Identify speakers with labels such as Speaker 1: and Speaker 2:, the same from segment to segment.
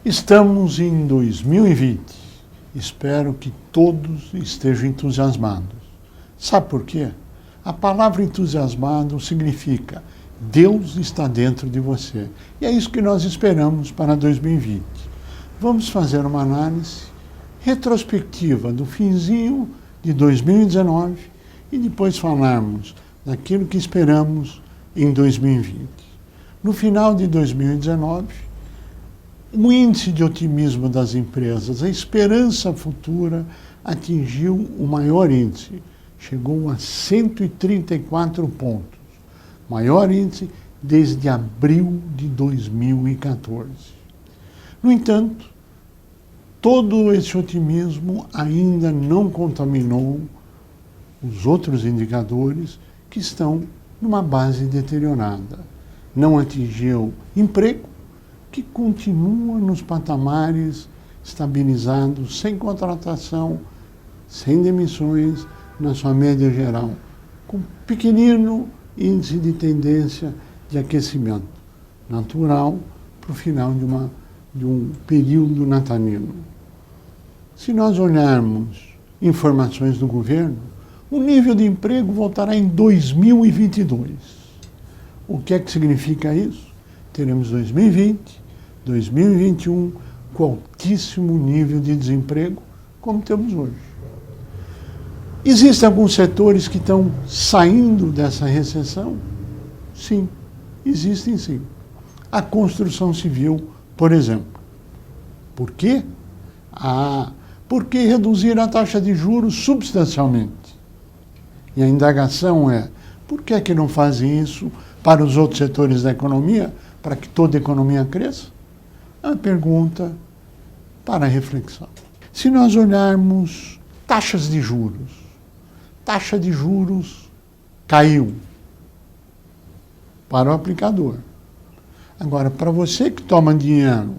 Speaker 1: Estamos em 2020. Espero que todos estejam entusiasmados. Sabe por quê? A palavra entusiasmado significa Deus está dentro de você. E é isso que nós esperamos para 2020. Vamos fazer uma análise retrospectiva do finzinho de 2019 e depois falarmos daquilo que esperamos em 2020. No final de 2019, o índice de otimismo das empresas, a esperança futura, atingiu o maior índice, chegou a 134 pontos, maior índice desde abril de 2014. No entanto, todo esse otimismo ainda não contaminou os outros indicadores que estão numa base deteriorada. Não atingiu emprego, que continua nos patamares estabilizados, sem contratação, sem demissões, na sua média geral, com pequenino índice de tendência de aquecimento natural para o final de um período natalino. Se nós olharmos informações do governo, o nível de emprego voltará em 2022. O que é que significa isso? Teremos 2020, 2021 com altíssimo nível de desemprego, como temos hoje. Existem alguns setores que estão saindo dessa recessão? Sim, existem sim. A construção civil, por exemplo. Por quê? Porque reduzir a taxa de juros substancialmente. E a indagação é, por que é que não fazem isso para os outros setores da economia, para que toda a economia cresça? É uma pergunta para reflexão. Se nós olharmos taxas de juros, taxa de juros caiu para o aplicador. Agora, para você que toma dinheiro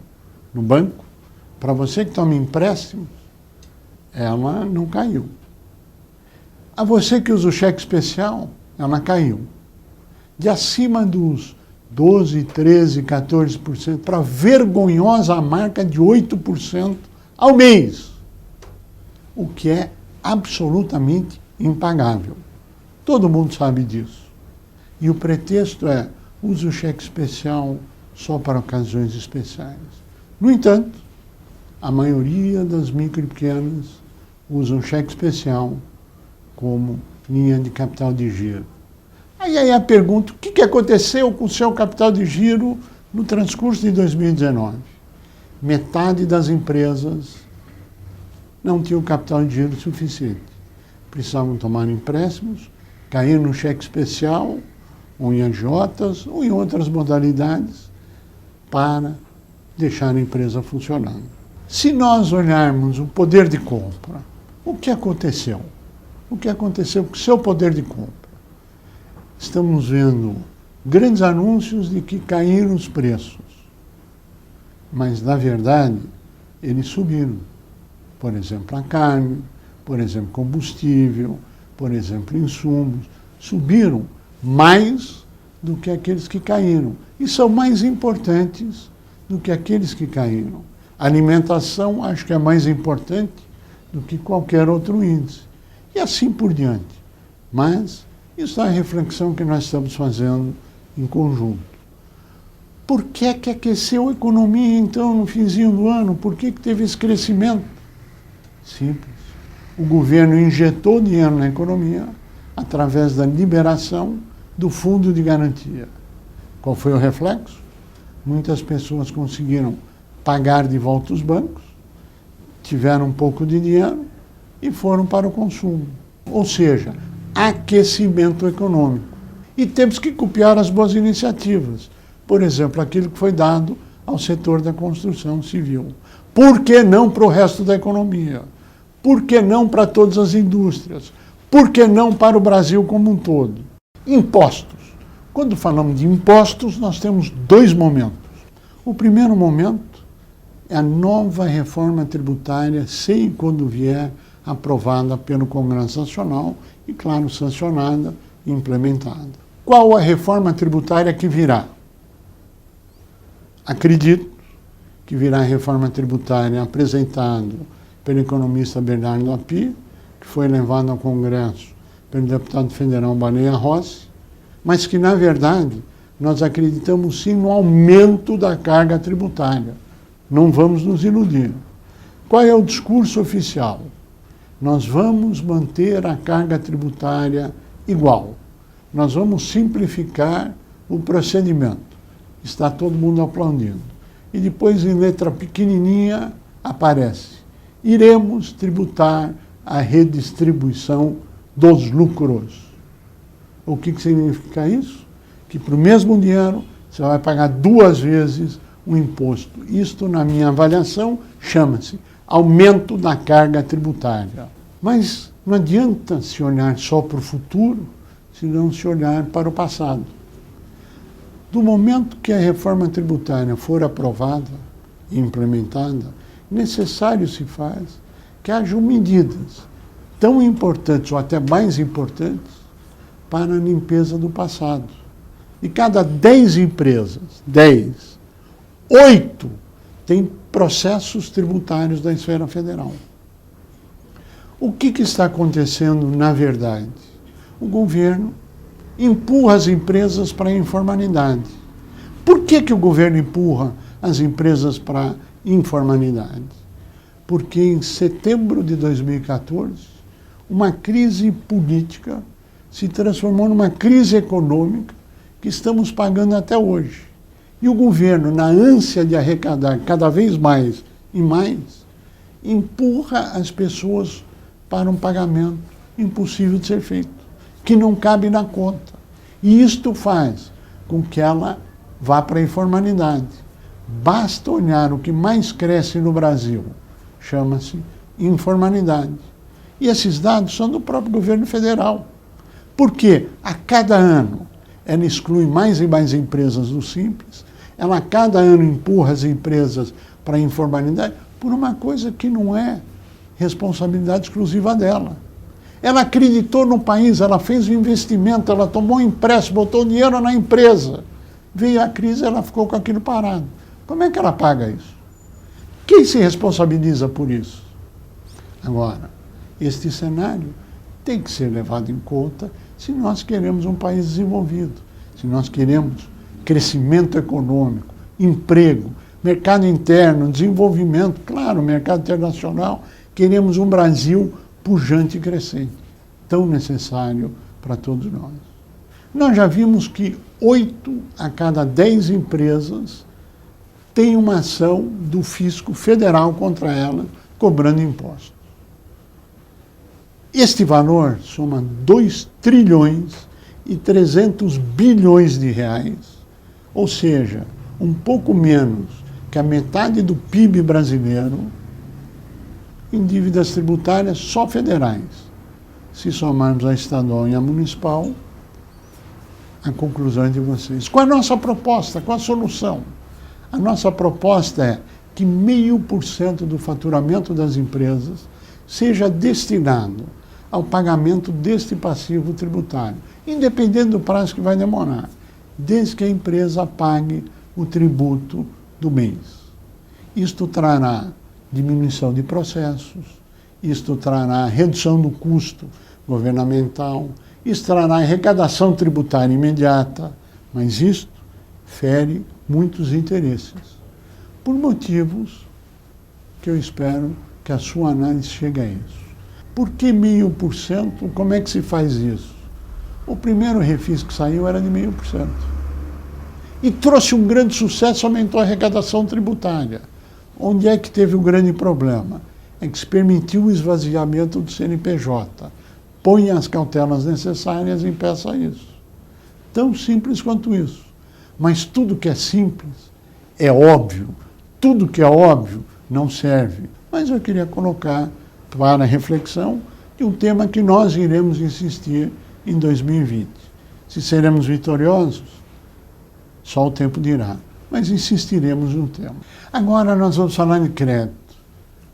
Speaker 1: no banco, para você que toma empréstimos, ela não caiu. A você que usa o cheque especial, ela caiu. De acima dos 12%, 13%, 14%, para a vergonhosa marca de 8% ao mês. O que é absolutamente impagável. Todo mundo sabe disso. E o pretexto é, use o cheque especial só para ocasiões especiais. No entanto, a maioria das micro e pequenas usa o cheque especial como linha de capital de giro. Aí a pergunta, o que aconteceu com o seu capital de giro no transcurso de 2019? Metade das empresas não tinham capital de giro suficiente. Precisavam tomar empréstimos, cair no cheque especial, ou em agiotas, ou em outras modalidades, para deixar a empresa funcionando. Se nós olharmos o poder de compra, o que aconteceu? O que aconteceu com o seu poder de compra? Estamos vendo grandes anúncios de que caíram os preços. Mas, na verdade, eles subiram. Por exemplo, a carne, por exemplo, combustível, por exemplo, insumos, subiram mais do que aqueles que caíram. E são mais importantes do que aqueles que caíram. A alimentação, acho que é mais importante do que qualquer outro índice. E assim por diante. Mas isso é a reflexão que nós estamos fazendo em conjunto. Por que aqueceu a economia, então, no finzinho do ano? Por que teve esse crescimento? Simples. O governo injetou dinheiro na economia através da liberação do fundo de garantia. Qual foi o reflexo? Muitas pessoas conseguiram pagar de volta os bancos, tiveram um pouco de dinheiro e foram para o consumo. Ou seja, aquecimento econômico. E temos que copiar as boas iniciativas. Por exemplo, aquilo que foi dado ao setor da construção civil. Por que não para o resto da economia? Por que não para todas as indústrias? Por que não para o Brasil como um todo? Impostos. Quando falamos de impostos, nós temos dois momentos. O primeiro momento é a nova reforma tributária, se e quando vier aprovada pelo Congresso Nacional e, claro, sancionada e implementada. Qual a reforma tributária que virá? Acredito que virá a reforma tributária apresentado pelo economista Bernardo Api, que foi levado ao Congresso pelo deputado federal Baleia Rossi, mas que, na verdade, nós acreditamos sim no aumento da carga tributária. Não vamos nos iludir. Qual é o discurso oficial? Nós vamos manter a carga tributária igual. Nós vamos simplificar o procedimento. Está todo mundo aplaudindo. E depois, em letra pequenininha, aparece: iremos tributar a redistribuição dos lucros. O que significa isso? Que para o mesmo dinheiro você vai pagar 2 vezes o imposto. Isto, na minha avaliação, chama-se aumento da carga tributária. Mas não adianta se olhar só para o futuro, se não se olhar para o passado. Do momento que a reforma tributária for aprovada e implementada, necessário se faz que hajam medidas tão importantes ou até mais importantes para a limpeza do passado. De cada 10 empresas, 8 têm processos tributários da esfera federal. O que está acontecendo na verdade? O governo empurra as empresas para a informalidade. Por que o governo empurra as empresas para a informalidade? Porque em setembro de 2014, uma crise política se transformou numa crise econômica que estamos pagando até hoje. E o governo, na ânsia de arrecadar cada vez mais e mais, empurra as pessoas para um pagamento impossível de ser feito, que não cabe na conta. E isto faz com que ela vá para a informalidade. Basta olhar o que mais cresce no Brasil, chama-se informalidade. E esses dados são do próprio governo federal. Porque a cada ano ela exclui mais e mais empresas do Simples, ela a cada ano empurra as empresas para a informalidade por uma coisa que não é responsabilidade exclusiva dela. Ela acreditou no país, ela fez um investimento, ela tomou um empréstimo, botou dinheiro na empresa. Veio a crise, ela ficou com aquilo parado. Como é que ela paga isso? Quem se responsabiliza por isso? Agora, este cenário tem que ser levado em conta se nós queremos um país desenvolvido, se nós queremos crescimento econômico, emprego, mercado interno, desenvolvimento, claro, mercado internacional, queremos um Brasil pujante e crescente, tão necessário para todos nós. Nós já vimos que 8 a cada 10 empresas têm uma ação do fisco federal contra ela, cobrando impostos. Este valor soma 2 trilhões e 300 bilhões de reais, ou seja, um pouco menos que a metade do PIB brasileiro em dívidas tributárias só federais. Se somarmos a estadual e a municipal, a conclusão é de vocês. Qual é a nossa proposta? Qual a solução? A nossa proposta é que 0,5% do faturamento das empresas seja destinado ao pagamento deste passivo tributário, independente do prazo que vai demorar, desde que a empresa pague o tributo do mês. Isto trará diminuição de processos, isto trará redução do custo governamental, isto trará arrecadação tributária imediata, mas isto fere muitos interesses, por motivos que eu espero que a sua análise chegue a isso. Por que 0,5%? Como é que se faz isso? O primeiro refis que saiu era de 0,5%. E trouxe um grande sucesso, aumentou a arrecadação tributária. Onde é que teve o grande problema? É que se permitiu o esvaziamento do CNPJ. Põe as cautelas necessárias e impeça isso. Tão simples quanto isso. Mas tudo que é simples é óbvio. Tudo que é óbvio não serve. Mas eu queria colocar para a reflexão de um tema que nós iremos insistir em 2020. Se seremos vitoriosos, só o tempo dirá. Mas insistiremos no tema. Agora nós vamos falar de crédito.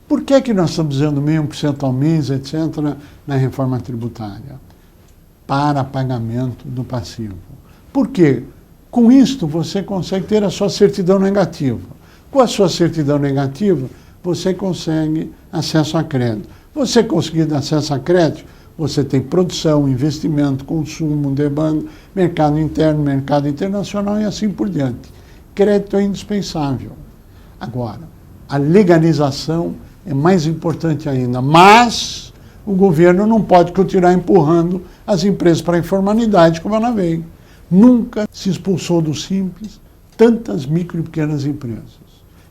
Speaker 1: Por que nós estamos dizendo 0,5% ao mês, etc., na reforma tributária? Para pagamento do passivo. Por quê? Com isto você consegue ter a sua certidão negativa. Com a sua certidão negativa, você consegue acesso a crédito. Você conseguindo acesso a crédito, você tem produção, investimento, consumo, demanda, mercado interno, mercado internacional e assim por diante. Crédito é indispensável. Agora, a legalização é mais importante ainda, mas o governo não pode continuar empurrando as empresas para a informalidade como ela veio. Nunca se expulsou do Simples tantas micro e pequenas empresas.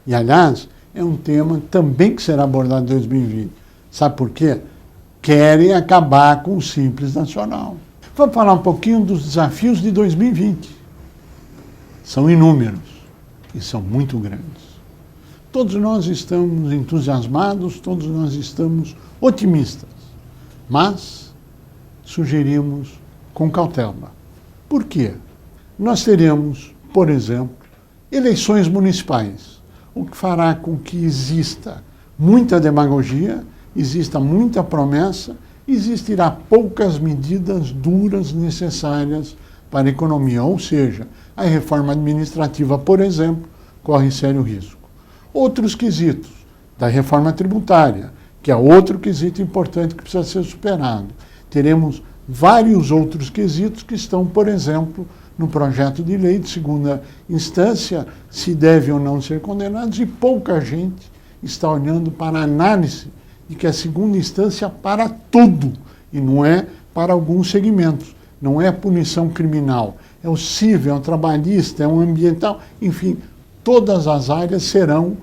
Speaker 1: E, aliás, é um tema também que será abordado em 2020. Sabe por quê? Querem acabar com o Simples Nacional. Vamos falar um pouquinho dos desafios de 2020. São inúmeros e são muito grandes. Todos nós estamos entusiasmados, todos nós estamos otimistas, mas sugerimos com cautela. Por quê? Nós teremos, por exemplo, eleições municipais, o que fará com que exista muita demagogia, exista muita promessa, existirá poucas medidas duras necessárias para a economia, ou seja, a reforma administrativa, por exemplo, corre sério risco. Outros quesitos, da reforma tributária, que é outro quesito importante que precisa ser superado. Teremos vários outros quesitos que estão, por exemplo, no projeto de lei de segunda instância, se devem ou não ser condenados, e pouca gente está olhando para a análise de que a segunda instância para tudo, e não é para alguns segmentos. Não é punição criminal, é o civil, é o trabalhista, é o ambiental, enfim, todas as áreas serão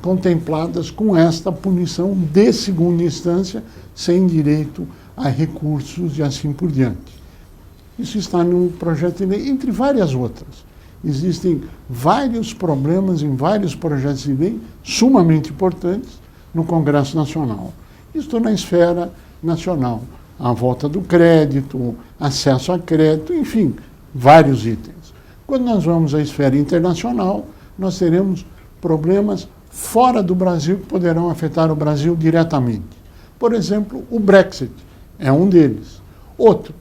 Speaker 1: contempladas com esta punição de segunda instância, sem direito a recursos e assim por diante. Isso está no projeto de lei, entre várias outras. Existem vários problemas em vários projetos de lei sumamente importantes no Congresso Nacional. Estou na esfera nacional. A volta do crédito, acesso a crédito, enfim, vários itens. Quando nós vamos à esfera internacional, nós teremos problemas fora do Brasil que poderão afetar o Brasil diretamente. Por exemplo, o Brexit é um deles. Outro,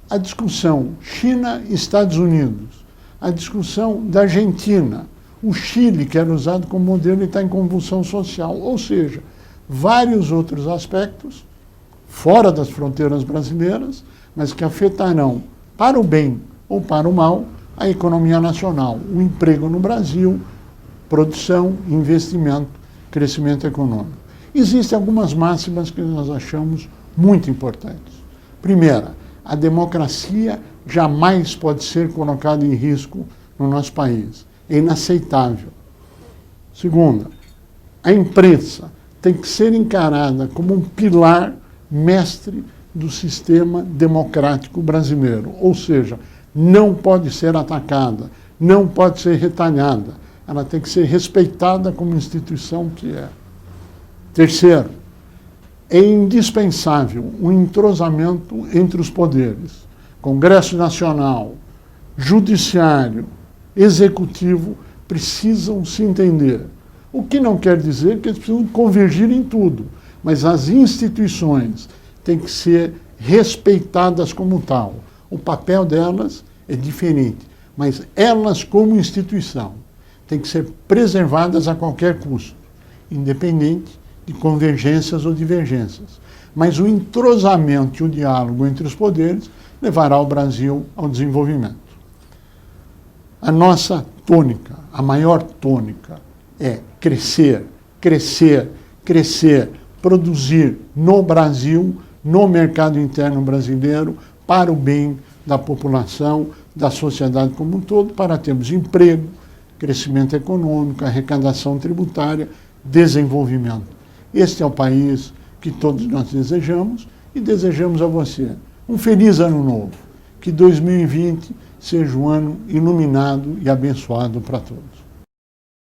Speaker 1: a discussão China e Estados Unidos, a discussão da Argentina, o Chile, que era usado como modelo e está em convulsão social, ou seja, vários outros aspectos fora das fronteiras brasileiras, mas que afetarão para o bem ou para o mal a economia nacional, o emprego no Brasil, produção, investimento, crescimento econômico. Existem algumas máximas que nós achamos muito importantes. Primeira, a democracia jamais pode ser colocada em risco no nosso país. É inaceitável. Segunda, a imprensa tem que ser encarada como um pilar mestre do sistema democrático brasileiro. Ou seja, não pode ser atacada, não pode ser retalhada. Ela tem que ser respeitada como instituição que é. Terceiro, é indispensável o entrosamento entre os poderes. Congresso Nacional, Judiciário, Executivo precisam se entender. O que não quer dizer que eles precisam convergir em tudo, mas as instituições têm que ser respeitadas como tal. O papel delas é diferente, mas elas como instituição têm que ser preservadas a qualquer custo, independente de convergências ou divergências. Mas o entrosamento e o diálogo entre os poderes levará o Brasil ao desenvolvimento. A nossa tônica, a maior tônica, é crescer, crescer, crescer, produzir no Brasil, no mercado interno brasileiro, para o bem da população, da sociedade como um todo, para termos emprego, crescimento econômico, arrecadação tributária, desenvolvimento. Este é o país que todos nós desejamos e desejamos a você um feliz ano novo. Que 2020 seja um ano iluminado e abençoado para todos.